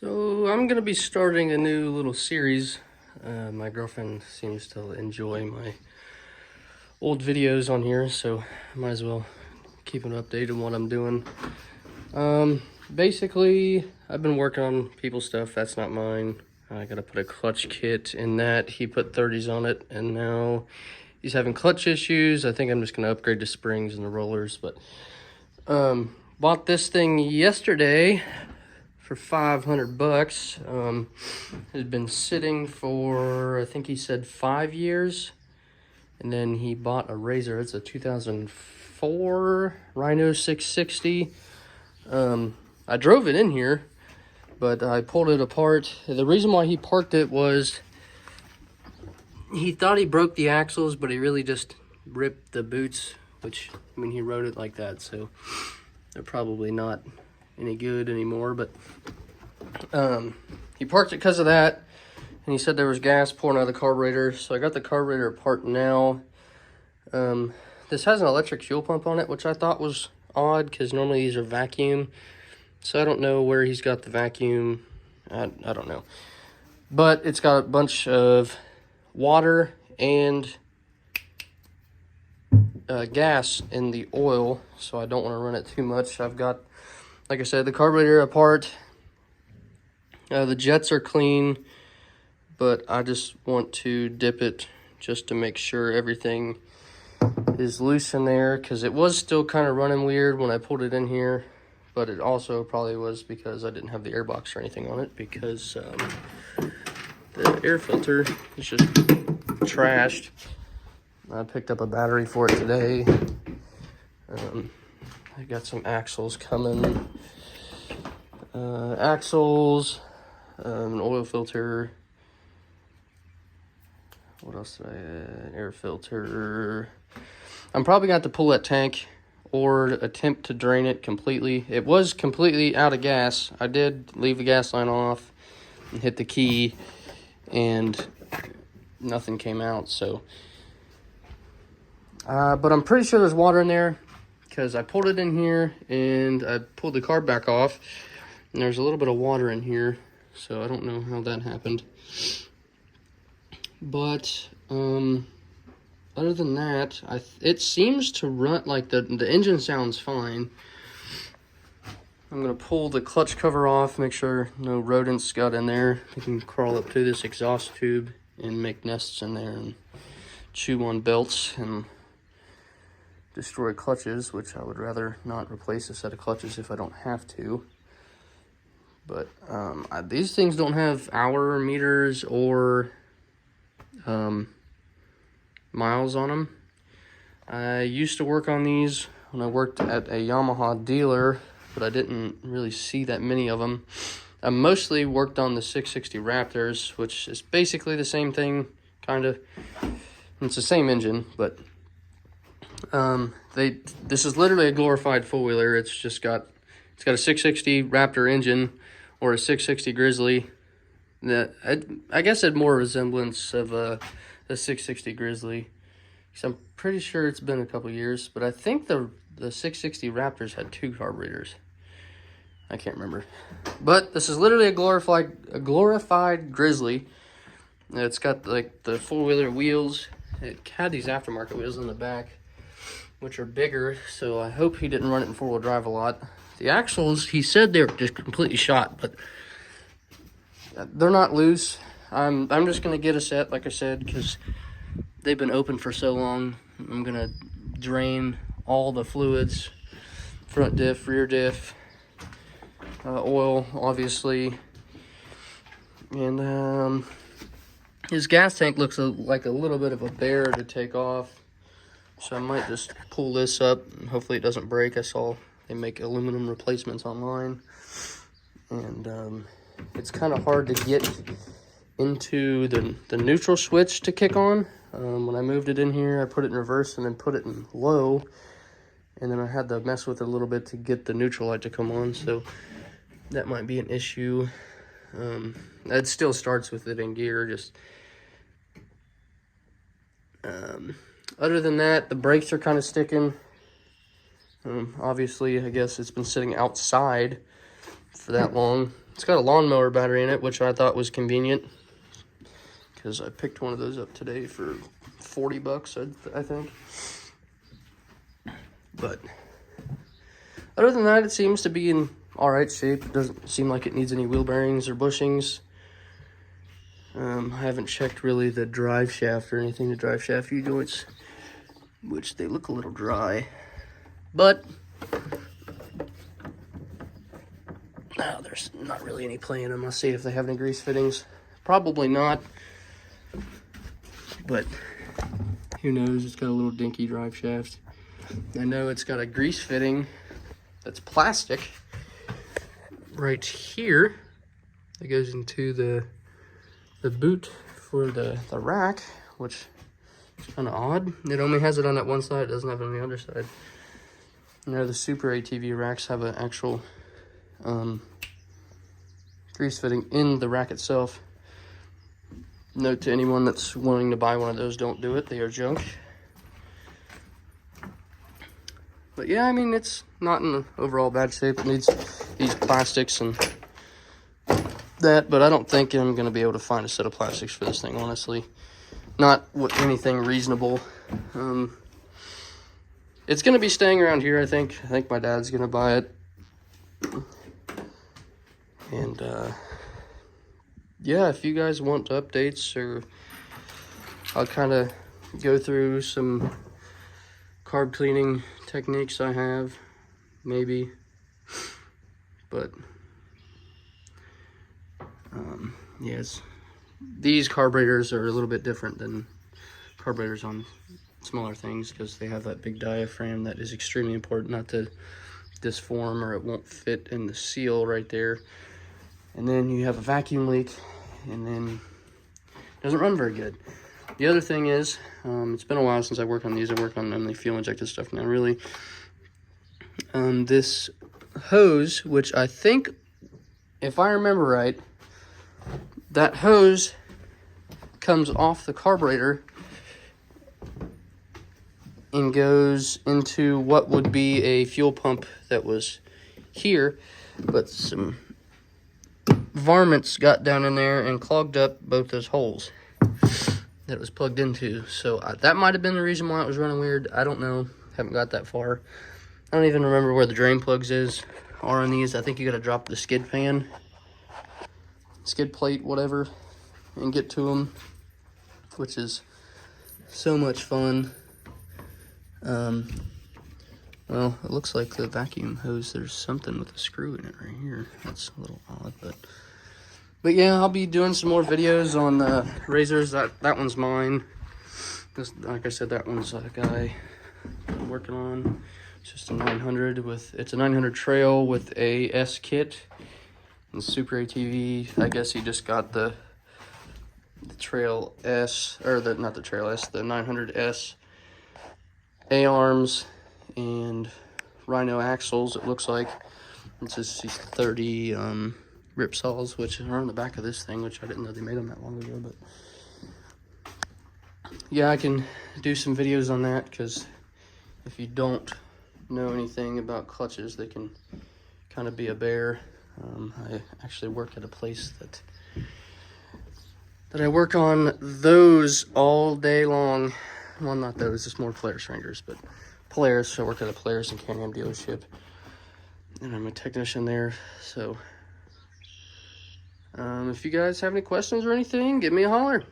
So I'm gonna be starting a new little series. My girlfriend seems to enjoy my old videos on here, so I might as well keep an update on what I'm doing. Basically, I've been working on people's stuff. That's not mine. I gotta put a clutch kit in that. He put 30s on it, and now he's having clutch issues. I think I'm just gonna upgrade the springs and the rollers, but bought this thing yesterday for 500 bucks. It had been sitting for, I think he said 5 years. And then he bought a razor. It's a 2004 Rhino 660. I drove it in here, but I pulled it apart. The reason why he parked it was he thought he broke the axles, but he really just ripped the boots, which, I mean, he rode it like that, so they're probably not any good anymore. But he parked it because of that, and he said there was gas pouring out of the carburetor. So I got the carburetor apart now. This has an electric fuel pump on it, which I thought was odd because normally these are vacuum. So I don't know where he's got the vacuum. I don't know, but it's got a bunch of water and gas in the oil, so I don't want to run it too much. I've got, like I said, the carburetor apart. The jets are clean, but I just want to dip it just to make sure everything is loose in there, because it was still kind of running weird when I pulled it in here, but it also probably was because I didn't have the air box or anything on it, because the air filter is just trashed. I picked up a battery for it today. I got some axles coming. Axles, an oil filter. What else did I add? Air filter. I'm probably going to have to pull that tank or attempt to drain it completely. It was completely out of gas. I did leave the gas line off and hit the key, and nothing came out, so. But I'm pretty sure there's water in there, because I pulled it in here and I pulled the carb back off, and there's a little bit of water in here, so I don't know how that happened. But other than that, it seems to run, like the engine sounds fine. I'm gonna pull the clutch cover off, make sure no rodents got in there. They can crawl up to this exhaust tube and make nests in there and chew on belts and destroy clutches, which I would rather not replace a set of clutches if I don't have to. But these things don't have hour meters or miles on them. I used to work on these when I worked at a Yamaha dealer, but I didn't really see that many of them. I mostly worked on the 660 Raptors, which is basically the same thing, kind of. It's the same engine, but this is literally a glorified four-wheeler. It's got a 660 Raptor engine or a 660 Grizzly. That I guess had more resemblance of a 660 Grizzly. So I'm pretty sure it's been a couple years, but I think the 660 Raptors had 2 carburetors. I can't remember, but this is literally a glorified Grizzly. It's got like the four-wheeler wheels. It had these aftermarket wheels in the back, which are bigger, so I hope he didn't run it in four-wheel drive a lot. The axles, he said they're just completely shot, but they're not loose. I'm just going to get a set, like I said, because they've been open for so long. I'm going to drain all the fluids, front diff, rear diff, oil, obviously. And his gas tank looks like a little bit of a bear to take off. So I might just pull this up, and hopefully it doesn't break. I saw they make aluminum replacements online. And it's kind of hard to get into the neutral switch to kick on. When I moved it in here, I put it in reverse and then put it in low. And then I had to mess with it a little bit to get the neutral light to come on. So that might be an issue. It still starts with it in gear, just... other than that, the brakes are kind of sticking. Obviously, I guess it's been sitting outside for that long. It's got a lawnmower battery in it, which I thought was convenient, because I picked one of those up today for 40 bucks, I think. But other than that, it seems to be in all right shape. It doesn't seem like it needs any wheel bearings or bushings. I haven't checked really the drive shaft or anything, the drive shaft U-joints, which they look a little dry. But there's not really any play in them. I'll see if they have any grease fittings. Probably not. But who knows? It's got a little dinky drive shaft. I know it's got a grease fitting that's plastic right here that goes into the boot for the rack, which is kind of odd. It only has it on that one side, it doesn't have it on the other side. You know, the Super ATV racks have an actual grease fitting in the rack itself. Note to anyone that's wanting to buy one of those, don't do it, they are junk. But yeah, I mean, it's not in overall bad shape. It needs these plastics and that, but I don't think I'm going to be able to find a set of plastics for this thing, honestly. Not anything reasonable. It's going to be staying around here, I think. I think my dad's going to buy it. And, yeah, if you guys want updates, or I'll kind of go through some carb cleaning techniques I have, maybe. But yes, these carburetors are a little bit different than carburetors on smaller things, because they have that big diaphragm that is extremely important not to disform, or it won't fit in the seal right there. And then you have a vacuum leak, and then it doesn't run very good. The other thing is, it's been a while since I worked on these. I work on only fuel injected stuff now, really. This hose, which I think, if I remember right, that hose comes off the carburetor and goes into what would be a fuel pump that was here, but some varmints got down in there and clogged up both those holes that it was plugged into. So that might have been the reason why it was running weird. I don't know. Haven't got that far. I don't even remember where the drain plugs are on these. I think you got to drop the skid plate, whatever, and get to them, which is so much fun. Well, it looks like the vacuum hose, there's something with a screw in it right here. That's a little odd, but yeah, I'll be doing some more videos on razors. That one's mine. This, like I said, that one's a guy I'm working on. It's just a 900 it's a 900 trail with a S kit and Super ATV. I guess he just got the Trail S, or not the Trail S, the 900S A-arms and Rhino axles, it looks like. It's just these 30 rip saws, which are on the back of this thing, which I didn't know they made them that long ago. But yeah, I can do some videos on that, because if you don't know anything about clutches, they can kind of be a bear. I actually work at a place that I work on those all day long. Well, not those, it's more Polaris Rangers, but Polaris. So I work at a Polaris and Can-Am dealership, and I'm a technician there. So if you guys have any questions or anything, give me a holler.